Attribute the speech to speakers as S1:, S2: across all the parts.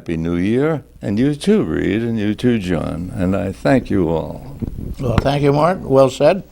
S1: Happy New Year, and you too, Reed, and you too, John, and I thank you all.
S2: Well, thank you, Mort. Well said.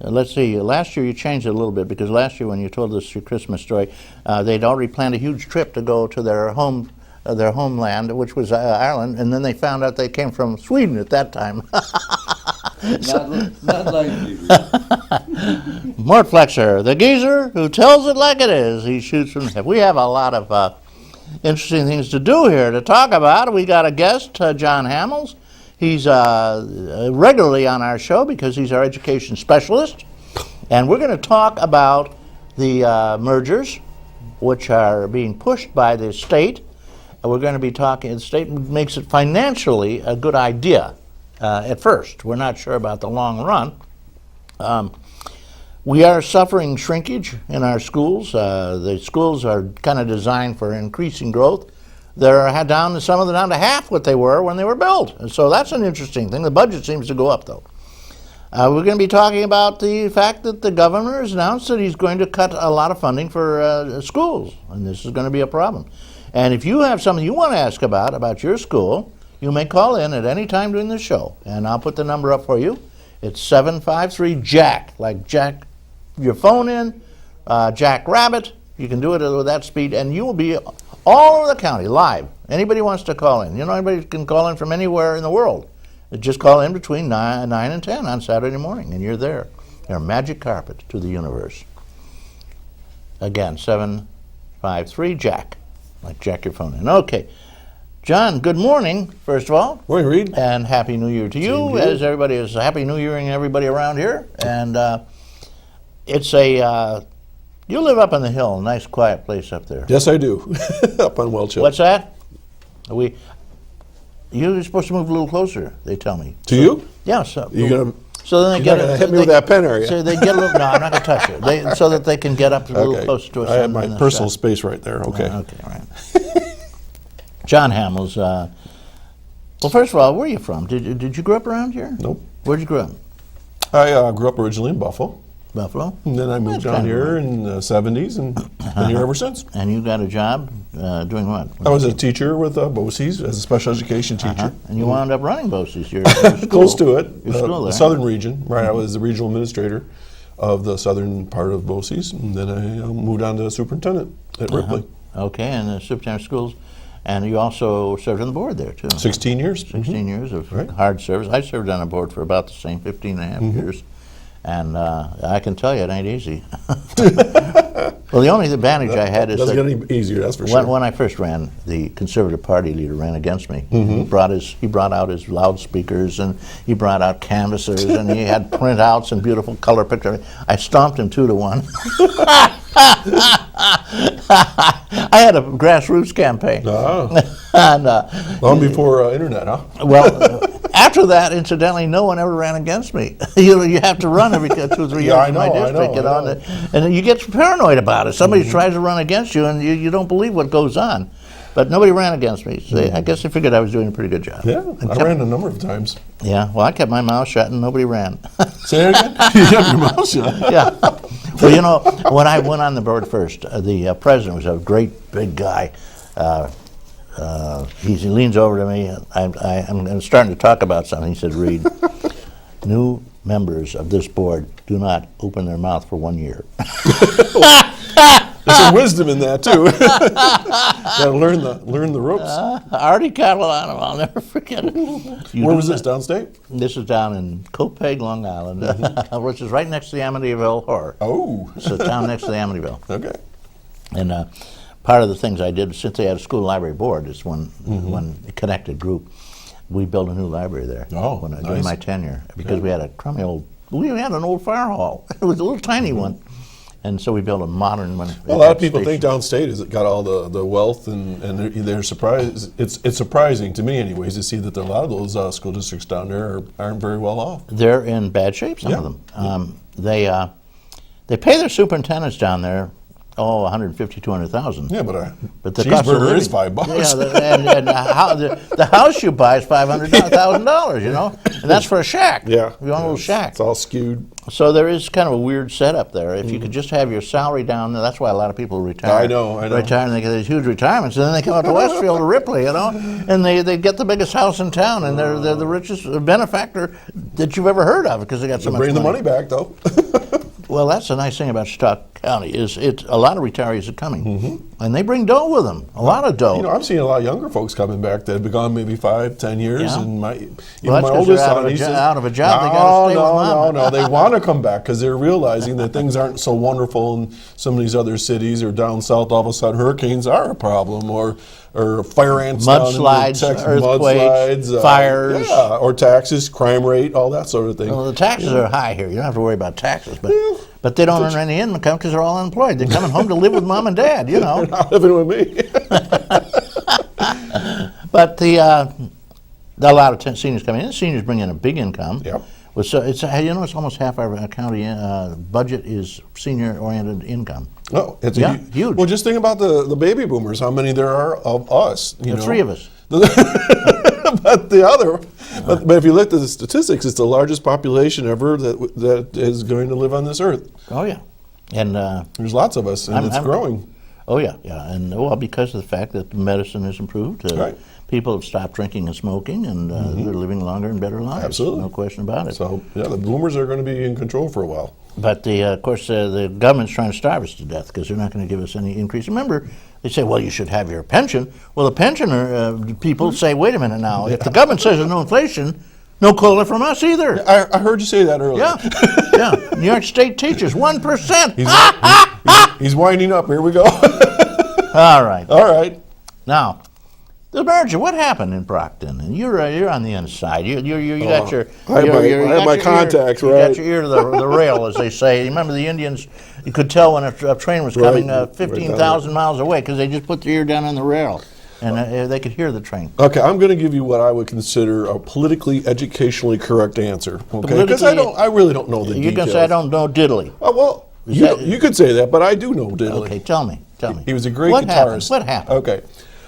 S2: Let's see. Last year you changed it a little bit because last year when you told us your Christmas story, they'd already planned a huge trip to go to their homeland, which was Ireland, and then they found out they came from Sweden at that time.
S1: Not like you.
S2: Mort Flexer, the geezer who tells it like it is. He shoots from the hip. We have a lot of interesting things to do here to talk about. We got a guest, John Hamels. He's regularly on our show because he's our education specialist. And we're going to talk about the mergers, which are being pushed by the state. And we're going to be talking, the state makes it financially a good idea at first. We're not sure about the long run. We are suffering shrinkage in our schools. The schools are kind of designed for increasing growth. They're some of them down to half what they were when they were built. And so that's an interesting thing. The budget seems to go up, though. We're going to be talking about the fact that the governor has announced that he's going to cut a lot of funding for schools, and this is going to be a problem. And if you have something you want to ask about your school, you may call in at any time during the show, and I'll put the number up for you. It's 753-JACK, like Jack your phone in, Jack Rabbit. You can do it with that speed, and you will be all over the county, live. Anybody wants to call in. You know, anybody can call in from anywhere in the world. Just call in between 9 and 10 on Saturday morning, and you're there. You're a magic carpet to the universe. Again, 753-JACK, like Jack your phone in. Okay. John, good morning, first of all.
S3: Morning, Reed.
S2: And Happy New Year to you, as everybody is Happy New Yearing everybody around here. And it's you live up on the hill, a nice quiet place up there.
S3: Yes, I do. Up on Welch Hill.
S2: What's that? You're supposed to move a little closer, they tell me.
S3: To you?
S2: Yeah. So
S3: You're gonna
S2: then they
S3: you're not gonna hit me with that pen, are you?
S2: So they get a little. No, I'm not gonna touch it. So that they can get up a little closer to us.
S3: I have my personal space right there. Okay.
S2: Okay. All right. John Hamels. Well, first of all, where are you from? Did you grow up around here?
S3: Nope.
S2: Where'd you grow up?
S3: I grew up originally in Buffalo.
S2: Buffalo.
S3: And then I moved down here in the 70s and been here ever since.
S2: And you got a job doing what?
S3: I was a teacher with BOCES as a special education teacher.
S2: And you wound up running BOCES. Your
S3: Close to it.
S2: Your school
S3: the
S2: there.
S3: southern region. Right. I was the regional administrator of the southern part of BOCES. And then I moved on to superintendent at Ripley.
S2: Okay, and the superintendent of schools. And you also served on the board there, too.
S3: 16 years.
S2: 16 years of hard service. I served on a board for about the same 15 and a half years. And I can tell you, it ain't easy. Well, the only advantage I had is
S3: doesn't get any easier, that's for sure.
S2: When I first ran, the Conservative Party leader ran against me. He brought out his loudspeakers, and he brought out canvassers, and he had printouts and beautiful color pictures. I stomped him 2-1. I had a grassroots campaign. And,
S3: long before internet, huh?
S2: Well, after that, incidentally, no one ever ran against me. You have to run every 2 or 3 years in my district. And you get paranoid about it. Somebody tries to run against you, and you don't believe what goes on. But nobody ran against me. So I guess they figured I was doing a pretty good job.
S3: Yeah, I ran a number of times.
S2: Yeah, well, I kept my mouth shut, and nobody ran.
S3: Say that again? You kept your mouth shut?
S2: Yeah. Well, you know, when I went on the board first, the president was a great big guy. He leans over to me. I'm starting to talk about something. He said, "Reed, new members of this board do not open their mouth for 1 year."
S3: There's some wisdom in that too. Got to learn the ropes.
S2: Artie Catalano, I'll never forget it.
S3: Where was this, downstate?
S2: This is down in Copiague, Long Island, which is right next to the Amityville Horror.
S3: Oh.
S2: It's a town next to the Amityville.
S3: Okay.
S2: And part of the things I did, since they had a school library board, is one connected group, we built a new library there during my tenure, because we had an old fire hall. It was a little tiny one. And so we built a modern one.
S3: Well, a lot of people think downstate has got all the wealth, and they're surprised. It's surprising to me, anyways, to see that a lot of those school districts down there aren't very well off.
S2: They're in bad shape, some of them. They pay their superintendents down there, $150,000, $200,000.
S3: Yeah, but
S2: the
S3: cheeseburger is $5.
S2: Yeah, and the house you buy is $500,000, you know, and that's for a shack.
S3: Yeah,
S2: you want a little shack.
S3: It's all skewed.
S2: So there is kind of a weird setup there. If you could just have your salary down, that's why a lot of people retire.
S3: I know.
S2: Retire and they get these huge retirements, and then they come out to Westfield or Ripley, and they get the biggest house in town, and they're the richest benefactor that you've ever heard of because they got so much
S3: Bring the
S2: money.
S3: money back, though.
S2: Well, that's the nice thing about Stock County is a lot of retirees are coming, and they bring dough with them, a lot of dough.
S3: I'm seeing a lot of younger folks coming back that have been gone maybe 5, 10 years,
S2: Yeah.
S3: and my
S2: Well, that's 'cause
S3: oldest
S2: they're
S3: son, he says,
S2: out of a job, they gotta stay with mom.
S3: No, they want to come back because they're realizing that things aren't so wonderful in some of these other cities, or down south. All of a sudden, hurricanes are a problem, or fire ants,
S2: Mudslides,
S3: down in Texas,
S2: earthquakes,
S3: mudslides,
S2: fires.
S3: yeah, or taxes, crime rate, all that sort of thing.
S2: Well, the taxes are high here. You don't have to worry about taxes, but they don't earn any income because they're all unemployed. They're coming home to live with mom and dad,
S3: They're not living with me.
S2: But a lot of seniors coming in. Seniors bring in a big income.
S3: Yep.
S2: So it's almost half our county budget is senior-oriented income.
S3: No, it's
S2: Yeah, huge.
S3: Well, just think about the baby boomers. How many there are of us?
S2: The three of us.
S3: But but if you look at the statistics, it's the largest population ever that is going to live on this earth.
S2: Oh yeah, and
S3: There's lots of us, and it's growing.
S2: oh yeah, and because of the fact that medicine has improved,
S3: Right.
S2: people have stopped drinking and smoking, and they're living longer and better lives.
S3: Absolutely.
S2: No question about it.
S3: So yeah, the boomers are going to be in control for a while.
S2: But of course, the government's trying to starve us to death because they're not going to give us any increase. Remember, they say, well, you should have your pension. Well, the pensioner people say, wait a minute now. If the government says there's no inflation, no COLA from us either.
S3: I heard you say that earlier.
S2: Yeah, yeah. New York State teachers, 1%.
S3: He's winding up. Here we go.
S2: All right.
S3: All right.
S2: Now, the merger. What happened in Brockton? And you're on the inside. You got your.
S3: I have my contacts,
S2: You
S3: right?
S2: got your ear to the rail, as they say. You remember the Indians? You could tell when a train was coming
S3: Right.
S2: 15,000 miles away because they just put their ear down on the rail, and they could hear the train.
S3: Okay, I'm going to give you what I would consider a politically, educationally correct answer. Okay, because I really don't know the
S2: You're
S3: details.
S2: going to say I don't know diddly.
S3: Oh, well, you could say that, but I do know Diddley.
S2: Okay, tell me.
S3: He was a great
S2: What
S3: guitarist.
S2: What happened?
S3: Okay.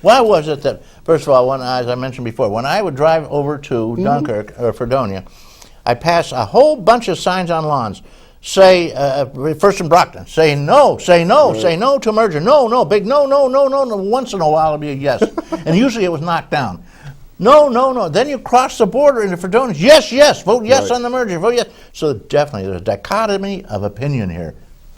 S2: Why was it that, first of all, as I mentioned before, when I would drive over to Dunkirk or Fredonia, I pass a whole bunch of signs on lawns. Say, first in Brockton, say no, say no to merger. No, big no. Once in a while it'll be a yes. And usually it was knocked down. No. Then you cross the border into Fredonia. Yes, vote yes on the merger, vote yes. So definitely there's a dichotomy of opinion here.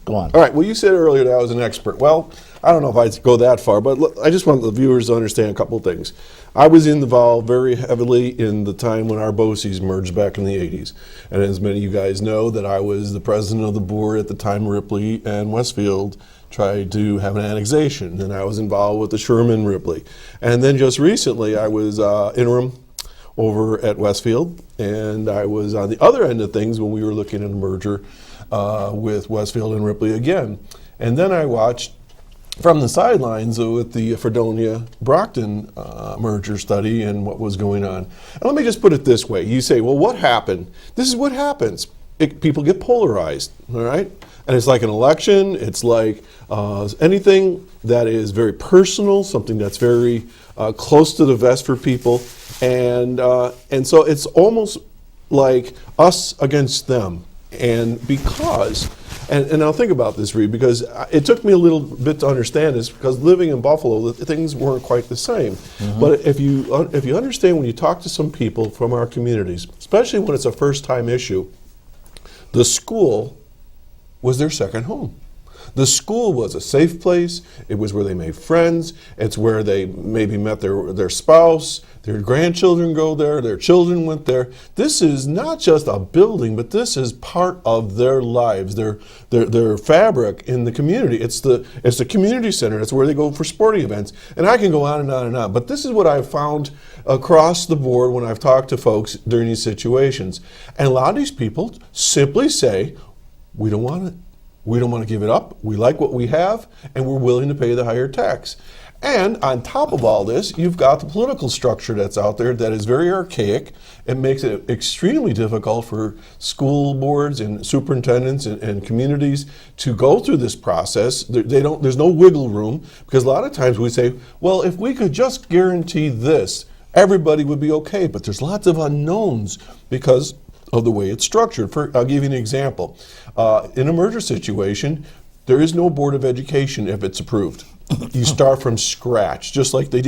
S2: Go on.
S3: All right, well, you said earlier that I was an expert. Well, I don't know if I'd go that far, but look, I just want the viewers to understand a couple of things. I was involved very heavily in the time when our BOCES merged back in the 80s. And as many of you guys know, that I was the president of the board at the time Ripley and Westfield tried to have an annexation. And I was involved with the Sherman Ripley. And then just recently, I was interim over at Westfield, and I was on the other end of things when we were looking at a merger with Westfield and Ripley again. And then I watched from the sidelines with the Fredonia-Brockton merger study and what was going on. And let me just put it this way. You say, well, what happened? This is what happens. People get polarized, all right? And it's like an election. It's like anything that is very personal, something that's very close to the vest for people. And so it's almost like us against them. And because, and I'll think about this, Reed, because it took me a little bit to understand this, because living in Buffalo, things weren't quite the same. Mm-hmm. But if you understand, when you talk to some people from our communities, especially when it's a first-time issue, the school was their second home. The school was a safe place. It was where they made friends. It's where they maybe met their spouse. Their grandchildren go there. Their children went there. This is not just a building, but this is part of their lives, their fabric in the community. It's the community center. It's where they go for sporting events. And I can go on and on and on. But this is what I've found across the board when I've talked to folks during these situations. And a lot of these people simply say, we don't want it. We don't want to give it up. We like what we have, and we're willing to pay the higher tax. And on top of all this, you've got the political structure that's out there that is very archaic. It makes it extremely difficult for school boards and superintendents and communities to go through this process. There's no wiggle room, because a lot of times we say, well, if we could just guarantee this, everybody would be okay. But there's lots of unknowns because of the way it's structured. I'll give you an example. In a merger situation, there is no Board of Education if it's approved. You start from scratch, just like they did